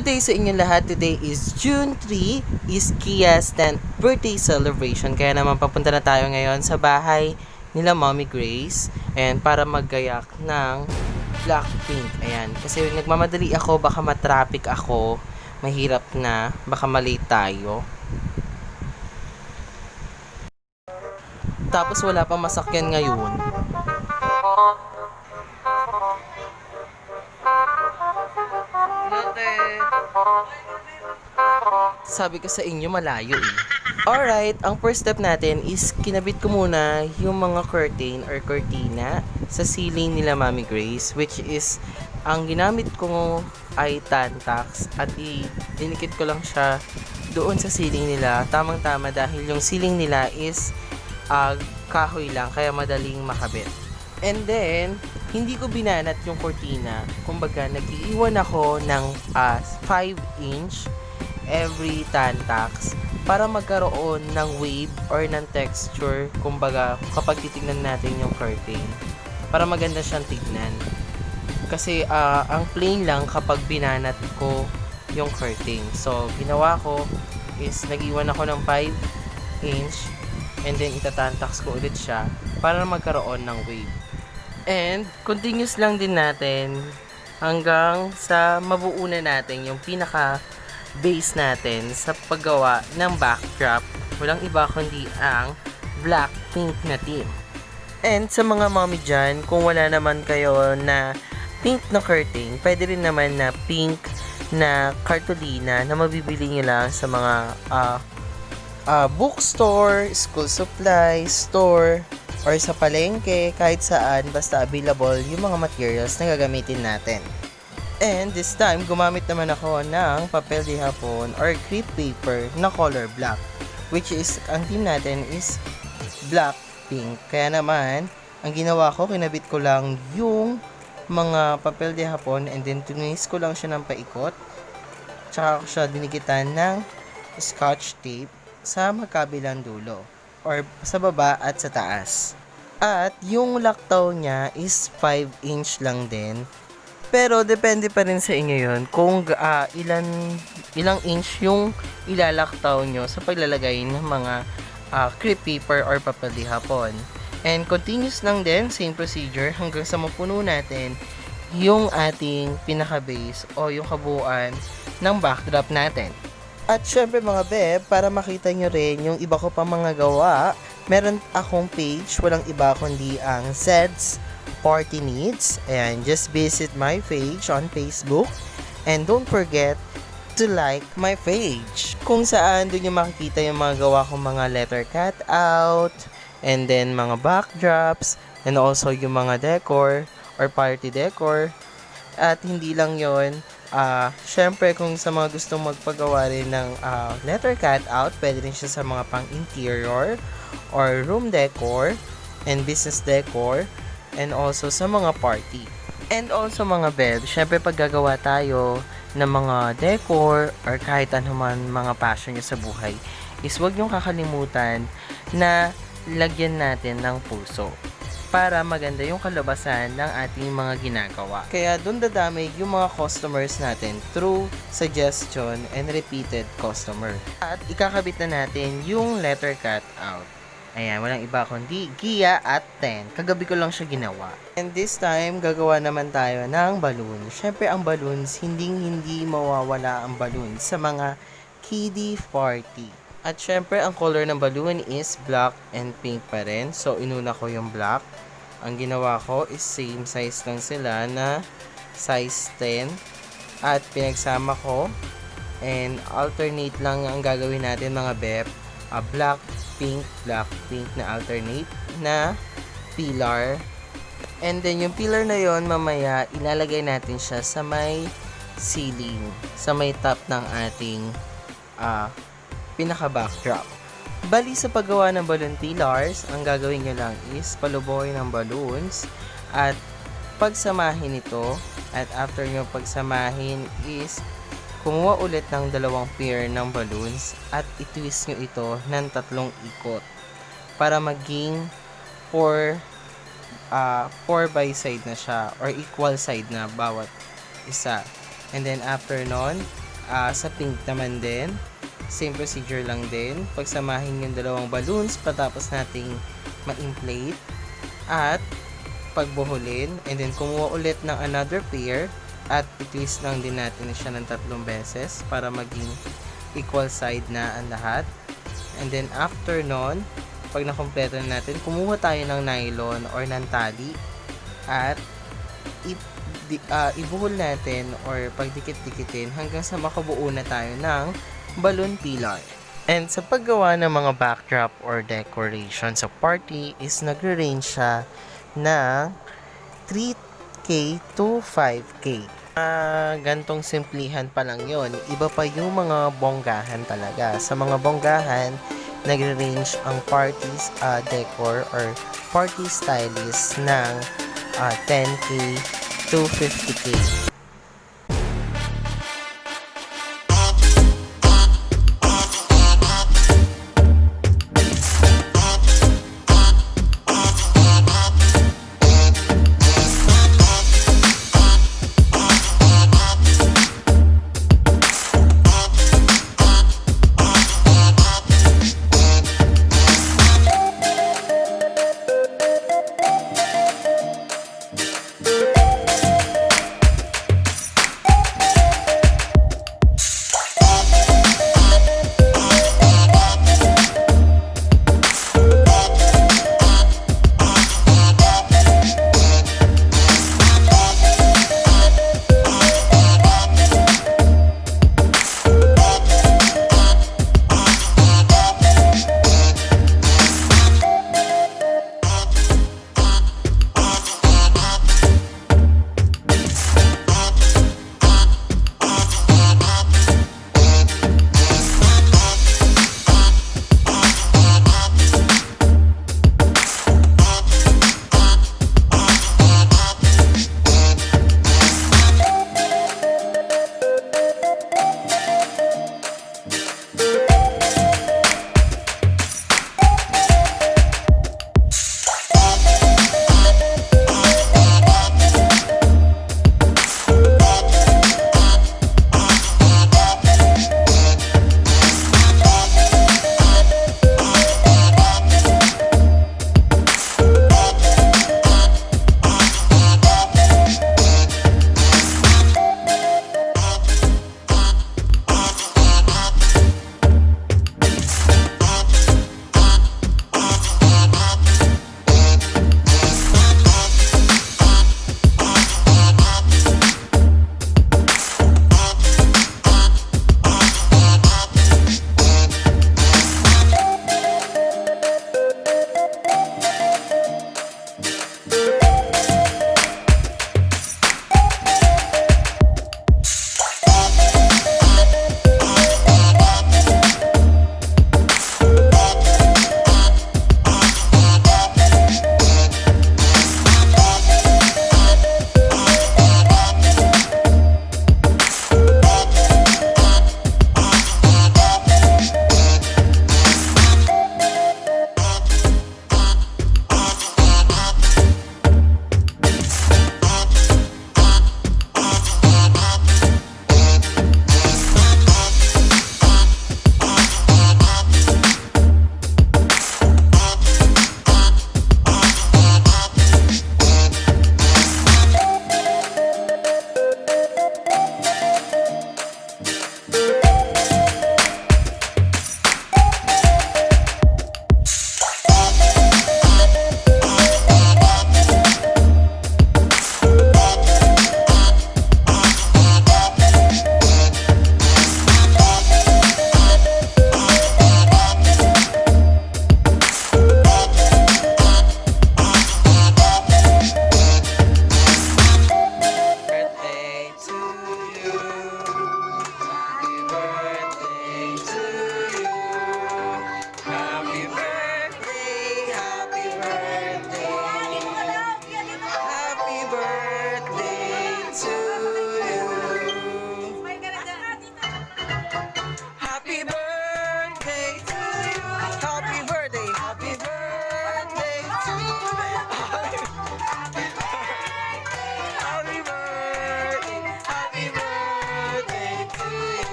Good day sa inyo lahat. Today is June 3, is Kia's 10th birthday celebration. Kaya naman papunta na tayo ngayon sa bahay nila Mommy Grace. And para maggayak ng Blackpink. Ayan. Kasi nagmamadali ako, baka matraffic ako. Mahirap na, baka malate tayo. Tapos wala pang masakyan ngayon. Sabi ko sa inyo, malayo eh. Alright, ang first step natin is kinabit ko muna yung mga curtain or cortina sa ceiling nila Mommy Grace, which is ang ginamit ko ay tantax at dinikit ko lang siya doon sa ceiling nila. Tamang-tama dahil yung ceiling nila is kahoy lang, kaya madaling makabit. And then, hindi ko binanat yung cortina. Kumbaga, nag-iiwan ako ng 5-inch every tantax para magkaroon ng wave or ng texture, kumbaga, kapag titignan natin yung curtain. Para maganda siyang tignan. Kasi, ang plain lang kapag binanat ko yung curtain. So, ginawa ko is nag-iwan ako ng 5-inch and then itatantax ko ulit siya para magkaroon ng wave. And continuous lang din natin hanggang sa mabuo na natin yung pinaka base natin sa paggawa ng backdrop. Walang iba kundi ang Blackpink na team. And sa mga mommy dyan, kung wala naman kayo na pink na curtain, pwede rin naman na pink na cartolina na mabibili nyo lang sa mga bookstore, school supply store, or sa palengke, kahit saan, basta available yung mga materials na gagamitin natin. And this time, gumamit naman ako ng papel de hapon or crepe paper na color black, which is, ang team natin is black pink. Kaya naman, ang ginawa ko, kinabit ko lang yung mga papel de hapon and then tunis ko lang siya ng paikot. Tsaka ko siya dinikitan ng scotch tape sa magkabilang dulo or sa baba at sa taas. At yung laktaw niya is 5-inch lang din. Pero depende pa rin sa inyo yun kung ilang inch yung ilalaktaw nyo sa paglalagay ng mga crepe paper or papel de hapon. And continuous lang din, same procedure hanggang sa mapuno natin yung ating pinaka-base o yung kabuuan ng backdrop natin. At syempre mga beb, para makita nyo rin yung iba ko pa mga gawa, meron akong page, walang iba kundi ang Zed's Party Needs. Ayan, just visit my page on Facebook. And don't forget to like my page. Kung saan doon yung makikita yung mga gawa kong mga letter cut out, and then mga backdrops, and also yung mga decor or party decor. At hindi lang yon. Syempre kung sa mga gustong magpagawa rin ng letter cut out, pwede rin siya sa mga pang interior or room decor and business decor and also sa mga party. And also mga beb, syempre pag gagawa tayo ng mga decor or kahit ano man mga passion nyo sa buhay, is huwag nyo kakalimutan na lagyan natin ng puso para maganda yung kalabasan ng ating mga ginagawa. Kaya doon dadamay yung mga customers natin through suggestion and repeated customer. At ikakabit na natin yung letter cut out. Ayan, walang iba kundi Gia at 10. Kagabi ko lang siya ginawa. And this time, gagawa naman tayo ng balloon. Syempre ang balloons, hindi mawawala ang balloon sa mga kiddie party. At syempre, ang color ng balloon is black and pink pa rin. So, inuna ko yung black. Ang ginawa ko is same size lang sila na size 10. At pinagsama ko. And alternate lang ang gagawin natin mga bep. Black, pink na alternate na pillar. And then, yung pillar na yon mamaya, ilalagay natin siya sa may ceiling. Sa may top ng ating pinaka-backdrop. Bali sa paggawa ng balloon pillars, ang gagawin nyo lang is paluboy ng balloons at pagsamahin ito. At after nyo pagsamahin is kumuha ulit ng dalawang pair ng balloons at itwist nyo ito ng 3 ikot para maging 4 by side na siya or equal side na bawat isa. And then after nun, Sa pink naman din, same procedure lang din. Pagsamahin yung dalawang balloons patapos nating ma-inflate at pagbuhulin, and then kumuha ulit ng another pair at i-twist lang din natin siya ng 3 beses para maging equal side na ang lahat. And then after nun, pag nakompleto na natin, kumuha tayo ng nylon or ng tali at ibuhol natin or pagdikit-dikitin hanggang sa makabuo na tayo ng balloon pillar. And sa paggawa ng mga backdrop or decoration sa party is nagre-range siya ng 3K to 5K. Gantong simplihan pa lang yon. Iba pa yung mga bonggahan talaga. Sa mga bonggahan, nagre-range ang parties decor or party stylist ng 10K to 50K.